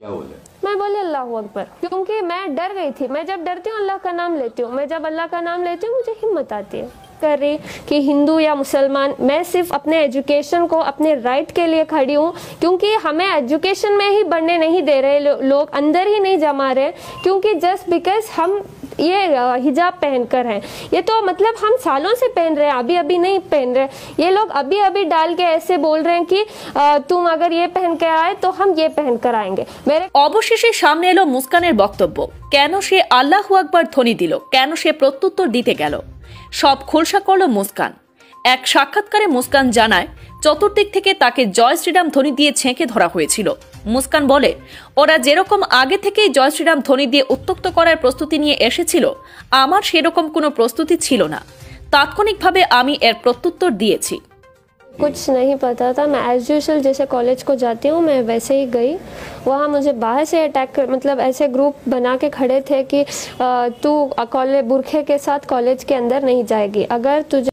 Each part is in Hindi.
क्या बोले? मैं बोली अल्लाह अकबर, क्योंकि मैं डर गई थी। मैं जब डरती हूँ अल्लाह का नाम लेती हूँ, मैं जब अल्लाह का नाम लेती हूँ मुझे हिम्मत आती है। कर रही कि हिंदू या मुसलमान, मैं सिर्फ अपने एजुकेशन को, अपने राइट के लिए खड़ी हूँ, क्योंकि हमें एजुकेशन में ही बढ़ने नहीं दे रहे लोग, अंदर ही नहीं जमा रहे, क्योंकि जस्ट बिकॉज हम ये हिजाब पहनकर हैं। ये तो मतलब हम सालों से पहन रहे हैं, अभी अभी नहीं पहन रहे। ये लोग अभी अभी डाल के ऐसे बोल रहे हैं कि तुम अगर ये पहन के आए तो हम ये पहन कर आएंगे। मेरे অবশেষে সামনে এলো মুস্কানের বক্তব্য। কেন সে আল্লাহু আকবার ধ্বনি দিল, কেন সে প্রত্যুত্তর দিতে গেল, সব খোলসা করলো মুস্কান। এক সাক্ষাৎকারে মুস্কান জানায় চতুর্দিক থেকে তাকে জয় শ্রীরাম ধ্বনি দিয়ে ছেঁকে ধরা হয়েছিল। মুস্কান বলে, ওরা যেরকম আগে থেকেই জয় শ্রীরাম ধ্বনি দিয়ে উত্তক্ত করার প্রস্তুতি নিয়ে এসেছিল, আমার সেরকম কোনো প্রস্তুতি ছিল না। তাৎক্ষণিকভাবে আমি এর প্রত্যুত্তর দিয়েছি। कुछ नहीं पता था, मैं एज यूजुअल जैसे कॉलेज को जाती हूँ मैं वैसे ही गई। वहाँ मुझे बाहर से अटैक मतलब ऐसे ग्रुप बना के खड़े थे कि तू कॉलेज बुरखे के साथ कॉलेज के अंदर नहीं जाएगी, अगर तुझे।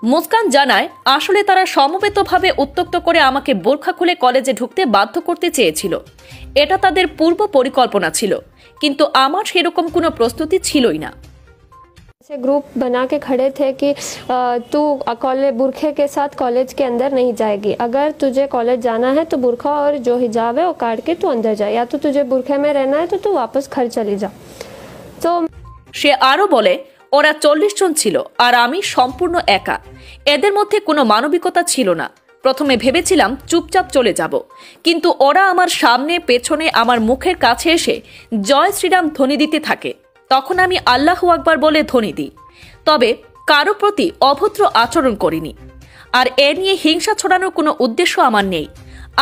মুস্কান জানায় আসলে তারা সমবেতভাবে উত্তক্ত করে আমাকে বোরখা খুলে কলেজে ঢুকতে বাধ্য করতে চেয়েছিল। এটা তাদের পূর্ব পরিকল্পনা ছিল, কিন্তু আমার সেরকম কোনো প্রস্তুতি ছিলই না। ऐसे ग्रुप बना के खड़े थे कि तू कॉलेज बुरखे के साथ कॉलेज के अंदर नहीं जाएगी, अगर तुझे कॉलेज जाना है तो बुरखा और जो हिजाब है वो काट के तू अंदर जा, या तो तुझे बुरखे में रहना है तो तू वापस घर चली जा। तो সে আরো বলে ওরা 40 জন ছিল আর আমি সম্পূর্ণ একা, এদের মধ্যে কোনো মানবিকতা ছিল না। প্রথমে ভেবেছিলাম চুপচাপ চলে যাব, কিন্তু ওরা আমার সামনে পেছনে আমার মুখের কাছে এসে জয় শ্রীরাম ধ্বনি দিতে থাকে। তখন আমি আল্লাহু আকবার বলে ধ্বনি দিই, তবে কারো প্রতি অভদ্র আচরণ করিনি। আর এ নিয়ে হিংসা ছড়ানোর কোনো উদ্দেশ্য আমার নেই।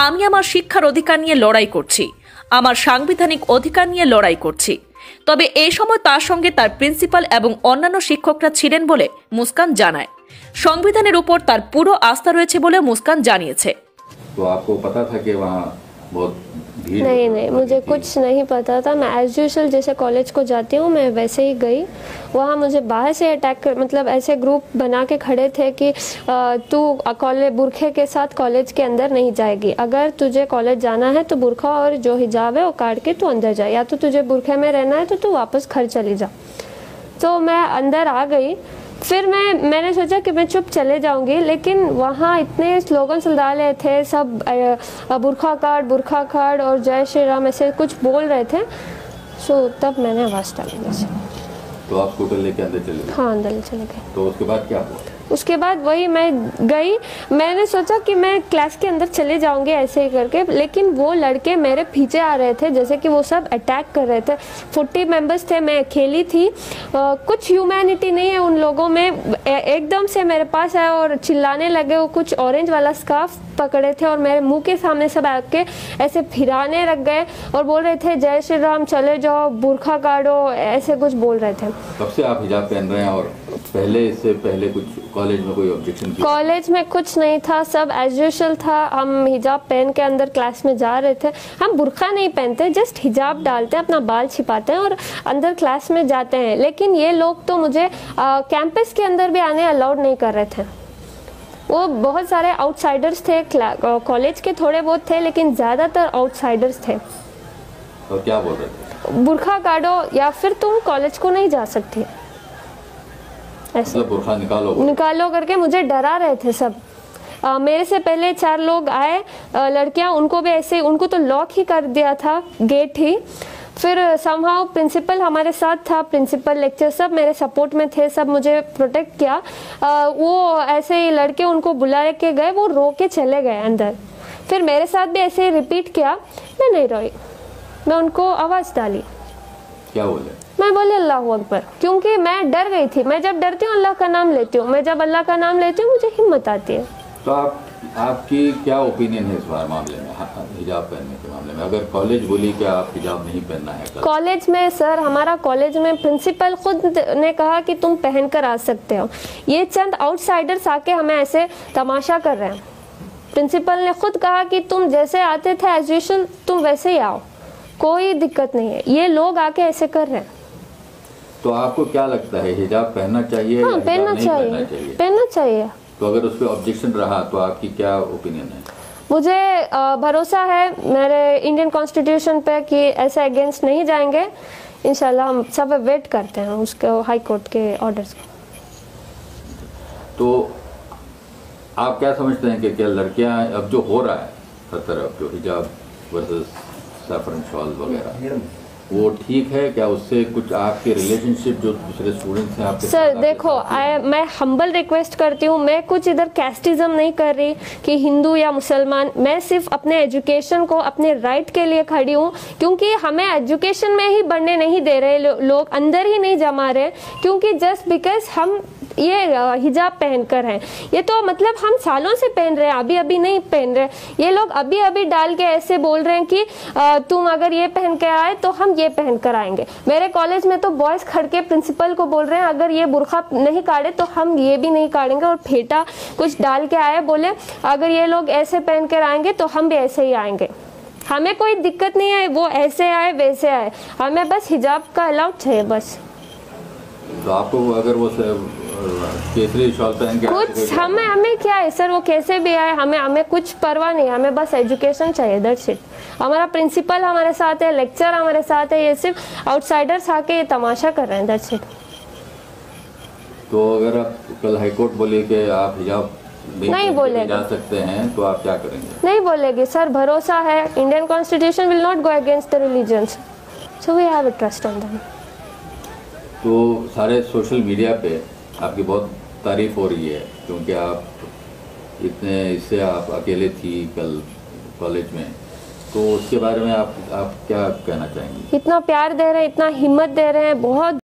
আমি আমার শিক্ষার অধিকার নিয়ে লড়াই করছি, আমার সাংবিধানিক অধিকার নিয়ে লড়াই করছি। তবে এই সময় তার সঙ্গে তার প্রিন্সিপাল এবং অন্যান্য শিক্ষকরা ছিলেন বলে মুস্কান জানায়। সংবিধানের উপর তার পুরো আস্থা রয়েছে বলে মুস্কান জানিয়েছে। तो आपको पता था कि वहाँ बहुत भीड़? नहीं, मुझे कुछ नहीं पता था। मैं एज यूजुअल जैसे कॉलेज को जाती हूँ मैं वैसे ही गई। वहाँ मुझे बाहर से अटैक मतलब ऐसे ग्रुप बना के खड़े थे कि तू कॉलेज बुरखे के साथ कॉलेज के अंदर नहीं जाएगी, अगर तुझे कॉलेज जाना है तो बुरखा और जो हिजाब है वो काट के तू अंदर जा, या तो तुझे बुरखे में रहना है तो तू वापस घर चली जा। तो मैं अंदर आ गई। फिर मैंने सोचा कि मैं चुप चले जाऊंगी, लेकिन वहाँ इतने स्लोगन सुलगा रहे थे सब, बुरखा काट और जय श्री राम ऐसे कुछ बोल रहे थे। सो तब मैंने आवाज़ डाली जैसे। तो आप स्कूटर लेके अंदर चले गए? हाँ, अंदर चले गए। तो उसके बाद क्या हुआ? उसके बाद वही मैं गई, मैंने सोचा कि मैं क्लास के अंदर चले जाऊंगी ऐसे ही करके, लेकिन वो लड़के मेरे पीछे आ रहे थे, जैसे कि वो सब अटैक कर रहे थे। 40 मेंबर्स थे, मैं अकेली थी। कुछ ह्यूमैनिटी नहीं है उन लोगों में। एकदम से मेरे पास आए और चिल्लाने लगे। वो कुछ ऑरेंज वाला स्कार्फ पकड़े थे और मेरे मुंह के सामने सब आके ऐसे फिराने लग गए और बोल रहे थे जय श्री राम, चले जाओ, बुरखा काटो, ऐसे कुछ बोल रहे थे। कब से आप हिजाब पहन रहे हैं और इससे पहले कुछ कॉलेज में कोई ऑब्जेक्शन किया? कॉलेज में कुछ नहीं था, सब एज यूजुअल था। हम हिजाब पहन के अंदर क्लास में जा रहे थे। हम बुरखा नहीं पहनते, जस्ट हिजाब डालते हैं, अपना बाल छिपाते हैं और अंदर क्लास में जाते हैं। लेकिन ये लोग तो मुझे कैंपस के अंदर भी आने अलाउड नहीं कर रहे थे। वो बहुत सारे आउटसाइडर्स थे, कॉलेज के थोड़े बहुत थे, लेकिन ज़्यादातर आउटसाइडर्स थे। और क्या बोल रहे थे? बुरखा काटो या फिर तुम कॉलेज को नहीं जा सकती, ऐसे मतलब बुरखा निकालो करके मुझे डरा रहे थे सब। मेरे से पहले 4 लोग आए लड़कियां, उनको भी ऐसे, उनको तो लॉक ही कर दिया था, गेट ही। फिर समहाउ प्रिंसिपल हमारे साथ था, प्रिंसिपल लेक्चर सब मेरे सपोर्ट में थे, सब मुझे प्रोटेक्ट किया। वो ऐसे ही लड़के उनको बुला के गए, वो रो के चले गए अंदर। फिर मेरे साथ भी ऐसे ही रिपीट किया, मैं नहीं रोई, मैं उनको आवाज़ डाली। क्या बोले? मैं बोली अल्लाह अकबर, क्योंकि मैं डर गई थी। मैं जब डरती हूँ अल्लाह का नाम लेती हूँ, मैं जब अल्लाह का नाम लेती हूँ मुझे हिम्मत आती है। तो आपकी क्या ओपिनियन है इस बार मामले में, हिजाब पहनने के मामले में? अगर कॉलेज बोली कि आप हिजाब नहीं पहनना है? कॉलेज में सर, हमारा कॉलेज में प्रिंसिपल खुद ने कहा कि तुम पहन कर आ सकते हो। ये चंद आउटसाइडर्स आके हमें ऐसे तमाशा कर रहे हैं। प्रिंसिपल ने खुद कहा कि तुम जैसे आते थे एज यूजुअल तुम वैसे ही आओ, कोई दिक्कत नहीं है। ये लोग आके ऐसे कर रहे हैं। तो आपको क्या लगता है, हिजाब पहनना चाहिए? हाँ, पहनना चाहिए। पहनना चाहिए। तो अगर उस पर ऑब्जेक्शन रहा तो आपकी क्या ओपिनियन है? मुझे भरोसा है मेरे इंडियन कॉन्स्टिट्यूशन पे कि ऐसे अगेंस्ट नहीं जाएंगे। इंशाल्लाह हम सब वेट करते हैं उसके हाई कोर्ट के ऑर्डर्स को। तो आप क्या समझते हैं कि क्या लड़कियां अब जो हो रहा है हर तरफ जो हिजाब वर्सेस सैफरन शॉल वगैरह वो ठीक है क्या? उससे कुछ आपके रिलेशनशिप जो दूसरे स्टूडेंट्स हैं आपके सर देखो मैं हम्बल रिक्वेस्ट करती हूँ, मैं कुछ इधर कैस्टिज्म नहीं कर रही कि हिंदू या मुसलमान, मैं सिर्फ अपने एजुकेशन को अपने राइट के लिए खड़ी हूँ, क्योंकि हमें एजुकेशन में ही बढ़ने नहीं दे रहे लोग, अंदर ही नहीं जमा रहे, क्योंकि जस्ट बिकॉज हम ये हिजाब पहनकर हैं, ये तो मतलब हम सालों से पहन रहे हैं, अभी अभी नहीं पहन रहे। ये लोग अभी अभी डाल के ऐसे बोल रहे हैं कि तुम अगर ये पहन के आए तो हम ये पहन कर आएंगे। मेरे कॉलेज में तो बॉयज खड़ के प्रिंसिपल को बोल रहे हैं अगर ये बुर्खा नहीं काटे तो हम ये भी नहीं काटेंगे, और फेटा कुछ डाल के आए, बोले अगर ये लोग ऐसे पहन कर आएंगे तो हम भी ऐसे ही आएंगे। हमें कोई दिक्कत नहीं है, वो ऐसे आए वैसे आए, हमें बस हिजाब का अलाउड चाहिए बस। तो आपको अगर वो केसरी शॉल पहन के कुछ हमें क्या है सर, वो कैसे भी आए, हमें कुछ परवाह नहीं, हमें बस एजुकेशन चाहिए, दैट्स इट। हमारा प्रिंसिपल हमारे साथ है, लेक्चर हमारे साथ है, ये सिर्फ आउटसाइडर्स आके ये तमाशा कर रहे हैं, दैट्स इट। तो अगर आप कल हाईकोर्ट बोले कि आप हिजाब नहीं बोलेगी, जा सकते हैं तो आप क्या करेंगे? नहीं बोलेगी सर, भरोसा है Indian constitution will not go against the religions, so we have a trust on them. तो सारे सोशल मीडिया पे आपकी बहुत तारीफ हो रही है क्योंकि आप इतने इससे आप अकेले थी कल कॉलेज में, तो उसके बारे में आप क्या कहना चाहेंगे? इतना प्यार दे रहे हैं, इतना हिम्मत दे रहे हैं, बहुत